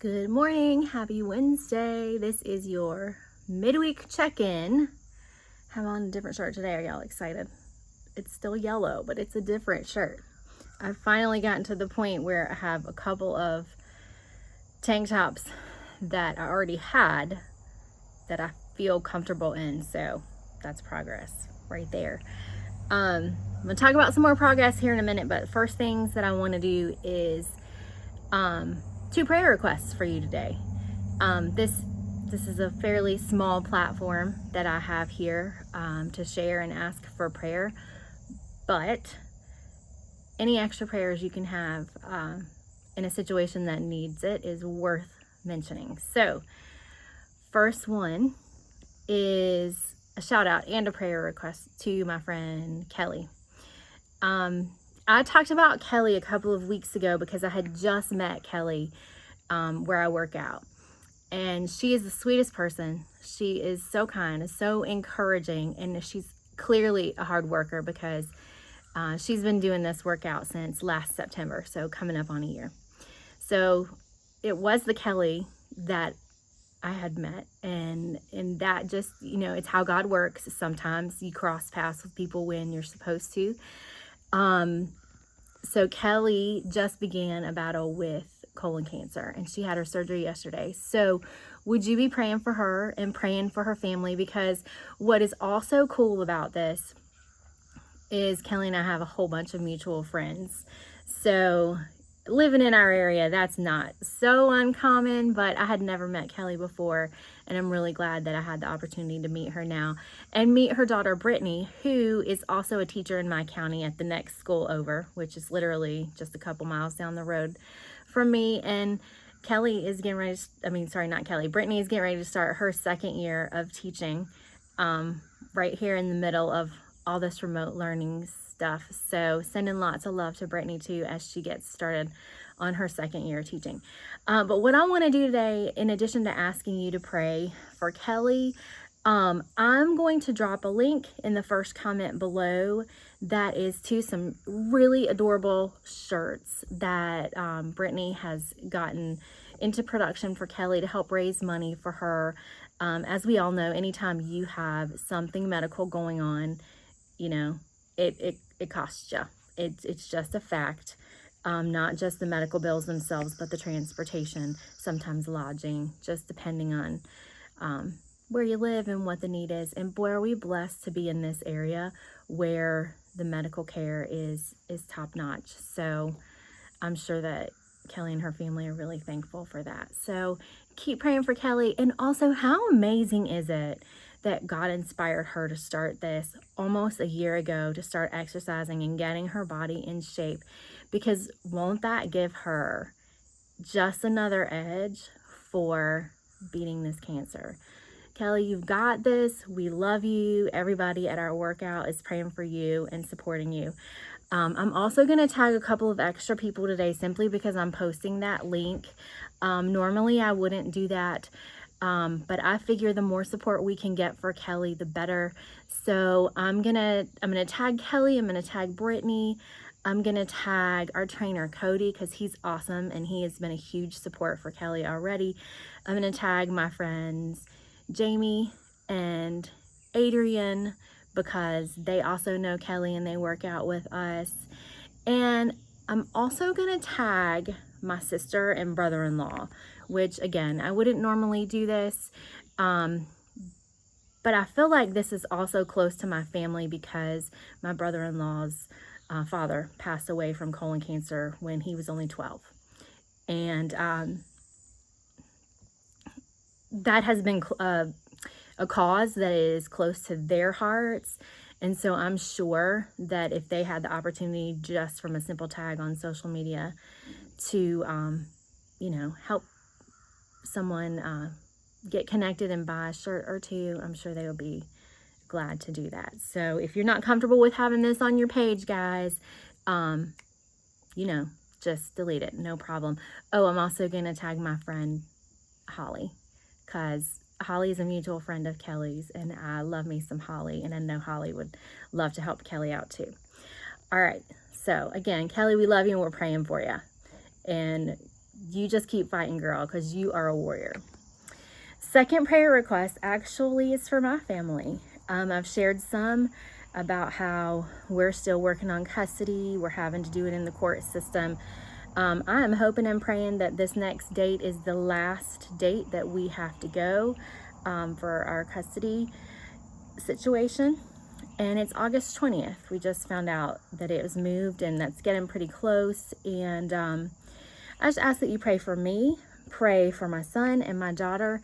Good morning, happy Wednesday. This is your midweek check-in. I'm on a different shirt today. Are y'all excited? It's still yellow, but it's a different shirt. I've finally gotten to the point where I have a couple of tank tops that I already had that I feel comfortable in, so that's progress right there. I'm gonna talk about some more progress here in a minute, but first things that I want to do is two prayer requests for you today. This is a fairly small platform that I have here to share and ask for prayer, but any extra prayers you can have in a situation that needs it is worth mentioning. So, first one is a shout out and a prayer request to my friend Kelly. I talked about Kelly a couple of weeks ago because I had just met Kelly where I work out. And she is the sweetest person. She is so kind, so encouraging, and she's clearly a hard worker because she's been doing this workout since last September, so coming up on a year. So it was the Kelly that I had met, and that just, it's how God works. Sometimes you cross paths with people when you're supposed to. So Kelly just began a battle with colon cancer, and she had her surgery yesterday. So would you be praying for her and praying for her family? Because what is also cool about this is Kelly and I have a whole bunch of mutual friends. So living in our area, that's not so uncommon, but I had never met Kelly before, and I'm really glad that I had the opportunity to meet her now and meet her daughter Brittany, who is also a teacher in my county at the next school over, which is literally just a couple miles down the road from me. And Kelly is getting ready to, Brittany is getting ready to start her second year of teaching right here in the middle of all this remote learning stuff. So sending lots of love to Brittany too as she gets started on her second year of teaching. But what I want to do today, in addition to asking you to pray for Kelly, I'm going to drop a link in the first comment below that is to some really adorable shirts that Brittany has gotten into production for Kelly to help raise money for her. As we all know, anytime you have something medical going on, it costs you. It's just a fact. Not just the medical bills themselves, but the transportation, sometimes lodging, just depending on where you live and what the need is. And boy, are we blessed to be in this area where the medical care is top notch. So I'm sure that Kelly and her family are really thankful for that. So keep praying for Kelly. And also, how amazing is it that God inspired her to start this almost a year ago, to start exercising and getting her body in shape? Because won't that give her just another edge for beating this cancer? Kelly, you've got this. We love you. Everybody at our workout is praying for you and supporting you. I'm also going to tag a couple of extra people today simply because I'm posting that link. Normally I wouldn't do that, but I figure the more support we can get for Kelly, the better. So I'm gonna tag Kelly. I'm gonna tag Brittany. I'm gonna tag our trainer Cody because he's awesome and he has been a huge support for Kelly already. I'm gonna tag my friends Jamie and Adrian because they also know Kelly and they work out with us. And I'm also gonna tag my sister and brother-in-law, which again, I wouldn't normally do this, but I feel like this is also close to my family because my brother-in-law's father passed away from colon cancer when he was only 12. And that has been a cause that is close to their hearts. And so I'm sure that if they had the opportunity just from a simple tag on social media to, help someone get connected and buy a shirt or two, I'm sure they will be glad to do that. So if you're not comfortable with having this on your page, guys, just delete it. No problem. Oh, I'm also going to tag my friend Holly because Holly is a mutual friend of Kelly's, and I love me some Holly, and I know Holly would love to help Kelly out too. All right. So again, Kelly, we love you and we're praying for you. And you just keep fighting, girl, because you are a warrior. Second prayer request actually is for my family. I've shared some about how we're still working on custody. We're having to do it in the court system. I am hoping and praying that this next date is the last date that we have to go for our custody situation. And it's August 20th. We just found out that it was moved, and that's getting pretty close. And I just ask that you pray for me, pray for my son and my daughter,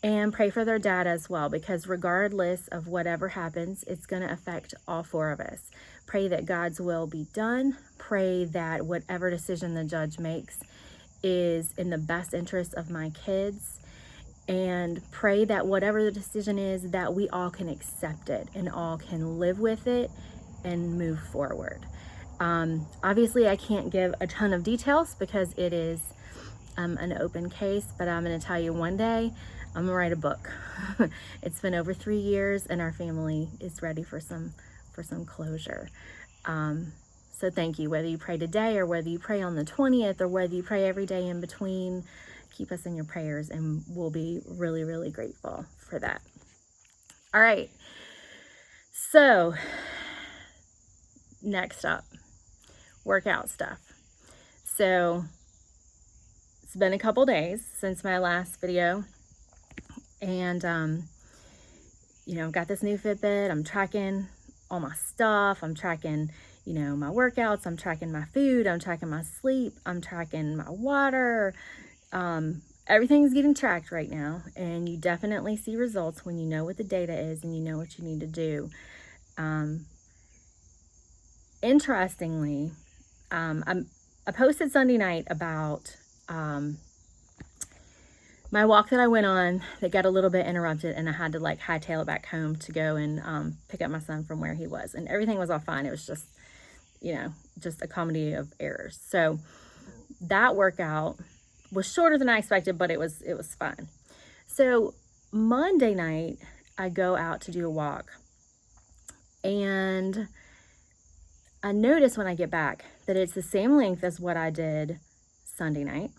and pray for their dad as well, because regardless of whatever happens, it's going to affect all four of us. Pray that God's will be done. Pray that whatever decision the judge makes is in the best interest of my kids. And pray that whatever the decision is, that we all can accept it and all can live with it and move forward. Obviously, I can't give a ton of details because it is an open case, but I'm going to tell you, one day I'm gonna write a book. It's been over 3 years, and our family is ready for some closure. So thank you. Whether you pray today or whether you pray on the 20th or whether you pray every day in between, keep us in your prayers, and we'll be really, really grateful for that. All right. So next up, workout stuff. So it's been a couple days since my last video. And, got this new Fitbit. I'm tracking all my stuff. I'm tracking, my workouts. I'm tracking my food. I'm tracking my sleep. I'm tracking my water. Everything's getting tracked right now. And you definitely see results when you know what the data is and you know what you need to do. Interestingly, I posted Sunday night about my walk that I went on that got a little bit interrupted, and I had to hightail it back home to go and pick up my son from where he was, and everything was all fine. It was just, just a comedy of errors. So that workout was shorter than I expected, but it was fun. So Monday night, I go out to do a walk, and I notice when I get back that it's the same length as what I did Sunday night.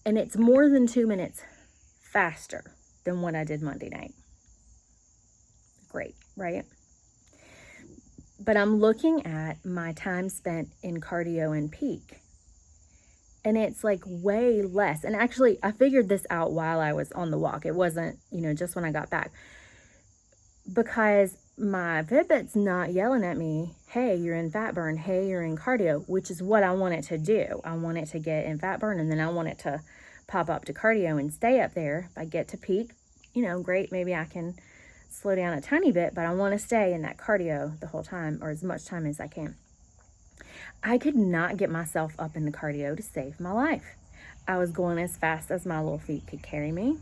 And it's more than 2 minutes faster than what I did Monday night. Great, right? But I'm looking at my time spent in cardio and peak. And it's way less. And actually, I figured this out while I was on the walk. It wasn't, just when I got back. Because my Fitbit's not yelling at me, hey, you're in fat burn, hey, you're in cardio, which is what I want it to do. I want it to get in fat burn, and then I want it to pop up to cardio and stay up there. If I get to peak, great, maybe I can slow down a tiny bit, but I want to stay in that cardio the whole time, or as much time as I can. I could not get myself up in the cardio to save my life. I was going as fast as my little feet could carry me.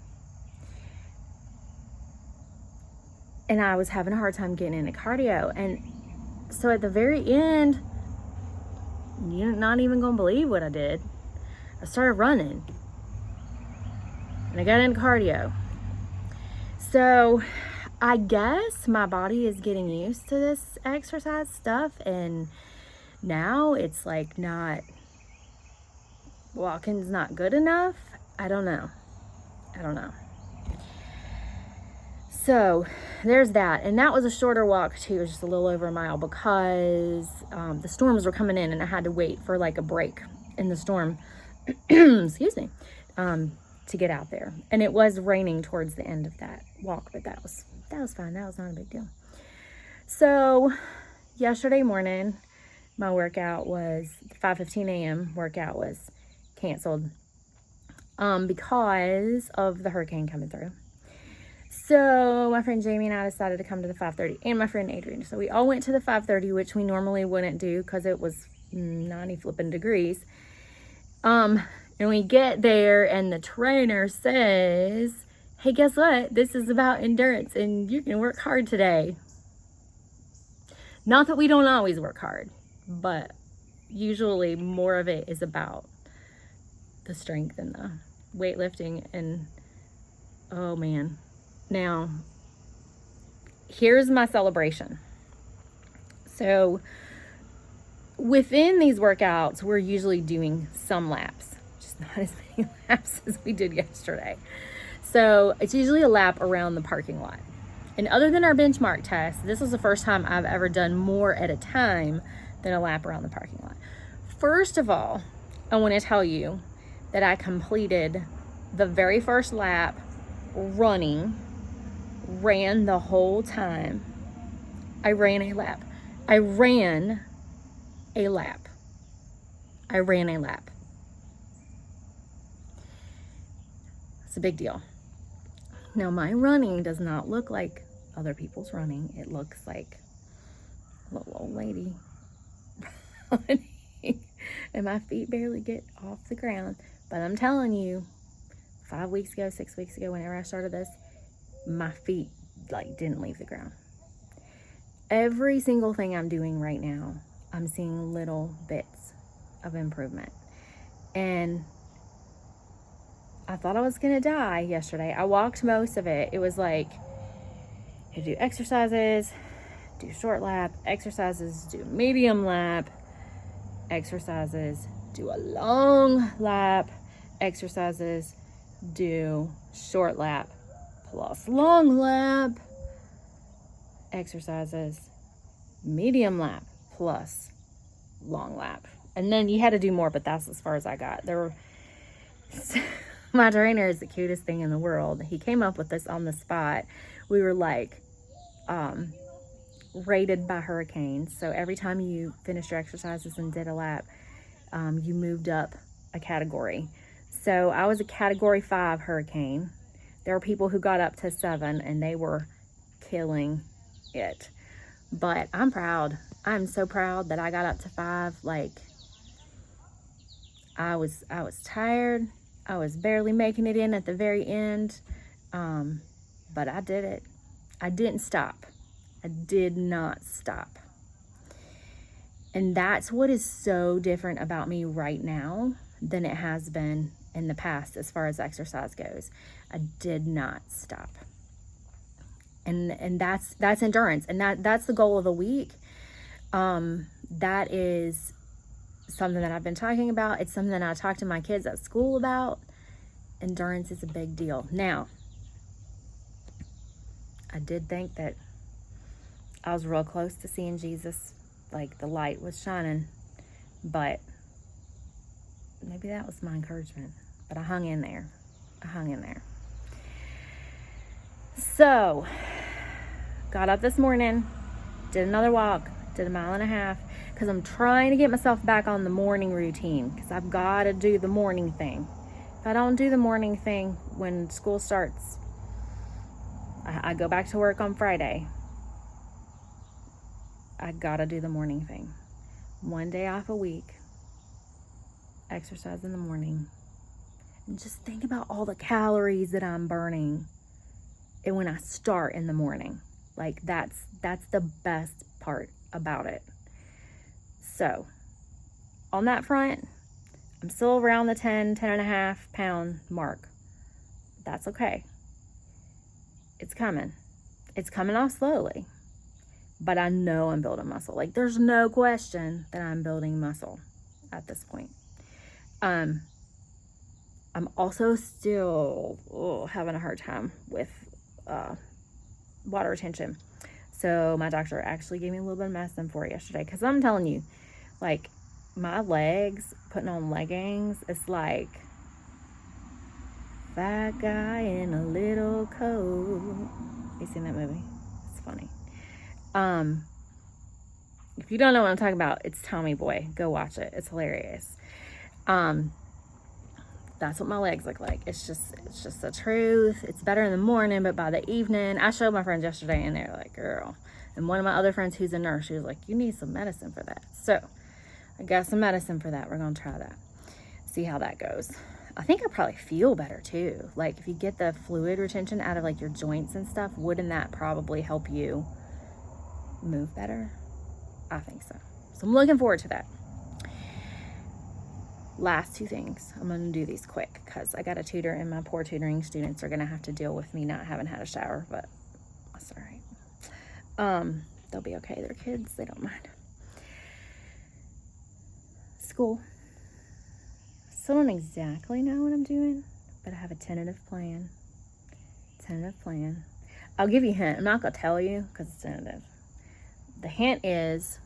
And I was having a hard time getting into cardio. And so at the very end, you're not even going to believe what I did. I started running. And I got into cardio. So I guess my body is getting used to this exercise stuff. And now it's walking's not good enough. I don't know. So there's that. And that was a shorter walk too. It was just a little over a mile because the storms were coming in and I had to wait for a break in the storm, excuse me, to get out there. And it was raining towards the end of that walk, but that was fine. That was not a big deal. So yesterday morning, my workout was 5:15 a.m. workout was canceled because of the hurricane coming through. So my friend Jamie and I decided to come to the 5:30, and my friend Adrian. So we all went to the 5:30, which we normally wouldn't do because it was 90 flipping degrees. And we get there and the trainer says, hey, guess what? This is about endurance and you can work hard today. Not that we don't always work hard, but usually more of it is about the strength and the weightlifting. And oh man. Now, here's my celebration. So within these workouts, we're usually doing some laps, just not as many laps as we did yesterday. So it's usually a lap around the parking lot. And other than our benchmark test, this was the first time I've ever done more at a time than a lap around the parking lot. First of all, I want to tell you that I completed the very first lap running, ran the whole time. I ran a lap. I ran a lap. It's a big deal. Now, my running does not look like other people's running. It looks like a little old lady running, and my feet barely get off the ground. But I'm telling you, 5 weeks ago, 6 weeks ago, whenever I started this, my feet didn't leave the ground. Every single thing I'm doing right now, I'm seeing little bits of improvement. And I thought I was gonna die yesterday. I walked most of it. It was like, you do exercises, do short lap, exercises, do medium lap, exercises, do a long lap, exercises, do short lap plus long lap, exercises, medium lap plus long lap. And then you had to do more, but that's as far as I got. My trainer is the cutest thing in the world. He came up with this on the spot. We were rated by hurricanes. So every time you finished your exercises and did a lap, you moved up a category. So I was a category 5 hurricane. There were people who got up to 7 and they were killing it. But I'm proud. I'm so proud that I got up to 5. I was tired. I was barely making it in at the very end. But I did it. I didn't stop. I did not stop. And that's what is so different about me right now than it has been in the past as far as exercise goes. I did not stop. And that's endurance. And that's the goal of the week. That is something that I've been talking about. It's something that I talk to my kids at school about. Endurance is a big deal. Now, I did think that I was real close to seeing Jesus, like the light was shining, but maybe that was my encouragement. But I hung in there. So, got up this morning, did another walk, did 1.5 miles, because I'm trying to get myself back on the morning routine, because I've got to do the morning thing. If I don't do the morning thing when school starts, I go back to work on Friday. I gotta do the morning thing. 1 day off a week, exercise in the morning, and just think about all the calories that I'm burning. And when I start in the morning, that's the best part about it. So, on that front, I'm still around the 10.5 pound mark. That's okay. It's coming. It's coming off slowly. But I know I'm building muscle. There's no question that I'm building muscle at this point. I'm also still having a hard time with water retention. So my doctor actually gave me a little bit of medicine for it yesterday. Because I'm telling you, my legs, putting on leggings, it's like fat guy in a little coat. You seen that movie? It's funny. If you don't know what I'm talking about, it's Tommy Boy. Go watch it. It's hilarious. That's what my legs look like. It's just the truth. It's better in the morning, but by the evening, I showed my friends yesterday and they were like, girl. And one of my other friends who's a nurse, she was like, you need some medicine for that. So I got some medicine for that. We're going to try that. See how that goes. I think I probably feel better too. If you get the fluid retention out of your joints and stuff, wouldn't that probably help you move better? I think so. So I'm looking forward to that. Last 2 things. I'm going to do these quick because I got a tutor and my poor tutoring students are going to have to deal with me not having had a shower, but that's all right. They'll be okay. They're kids. They don't mind. school. Still don't exactly know what I'm doing, but I have a tentative plan. I'll give you a hint. I'm not going to tell you because it's tentative. The hint is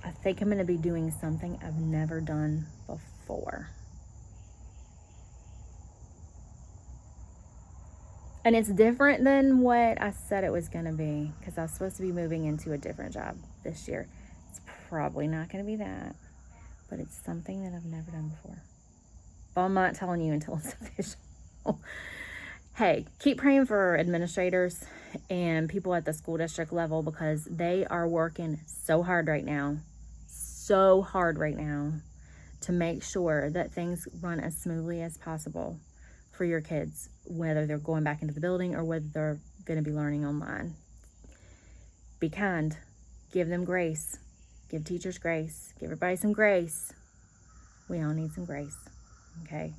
I think I'm going to be doing something I've never done before. And it's different than what I said it was going to be because I was supposed to be moving into a different job this year. It's probably not going to be that, but it's something that I've never done before. But I'm not telling you until it's official. Hey, keep praying for administrators and people at the school district level because they are working so hard right now to make sure that things run as smoothly as possible for your kids, whether they're going back into the building or whether they're going to be learning online. Be kind. Give them grace. Give teachers grace. Give everybody some grace. We all need some grace. Okay?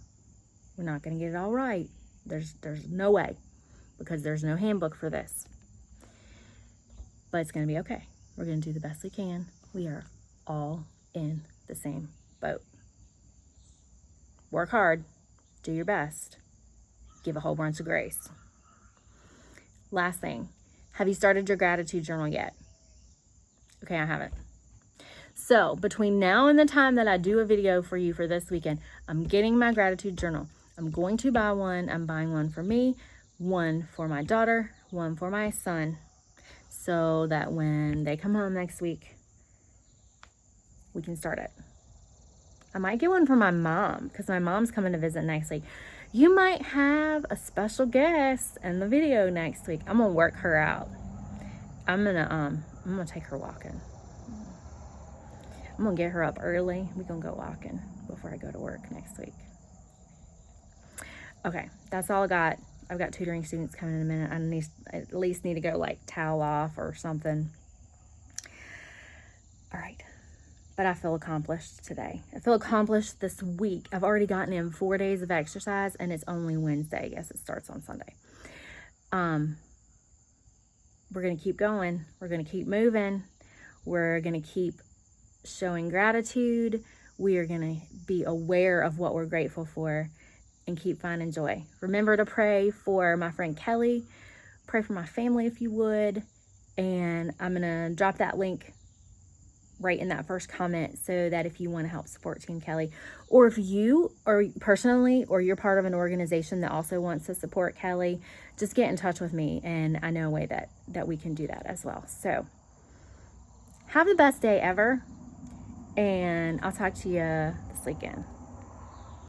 We're not going to get it all right. There's no way because there's no handbook for this. But it's going to be okay. We're going to do the best we can. We are all in the same boat. Work hard. Do your best. Give a whole bunch of grace. Last thing. Have you started your gratitude journal yet? Okay, I haven't. So between now and the time that I do a video for you for this weekend, I'm getting my gratitude journal. I'm going to buy one. I'm buying one for me, one for my daughter, one for my son, so that when they come home next week, we can start it. I might get one for my mom because my mom's coming to visit next week. You might have a special guest in the video next week. I'm gonna work her out. I'm gonna take her walking. I'm gonna get her up early. We're gonna go walking before I go to work next week. Okay, that's all I got. I've got tutoring students coming in a minute. I at least need to go like towel off or something. All right. But I feel accomplished today. I feel accomplished this week. I've already gotten in 4 days of exercise and it's only Wednesday. Yes, it starts on Sunday. We're going to keep going. We're going to keep moving. We're going to keep showing gratitude. We are going to be aware of what we're grateful for and keep finding joy. Remember to pray for my friend Kelly. Pray for my family if you would. And I'm going to drop that link right in that first comment so that if you want to help support Team Kelly, or if you are personally or you're part of an organization that also wants to support Kelly, just get in touch with me and I know a way that we can do that as well. So have the best day ever and I'll talk to you this weekend.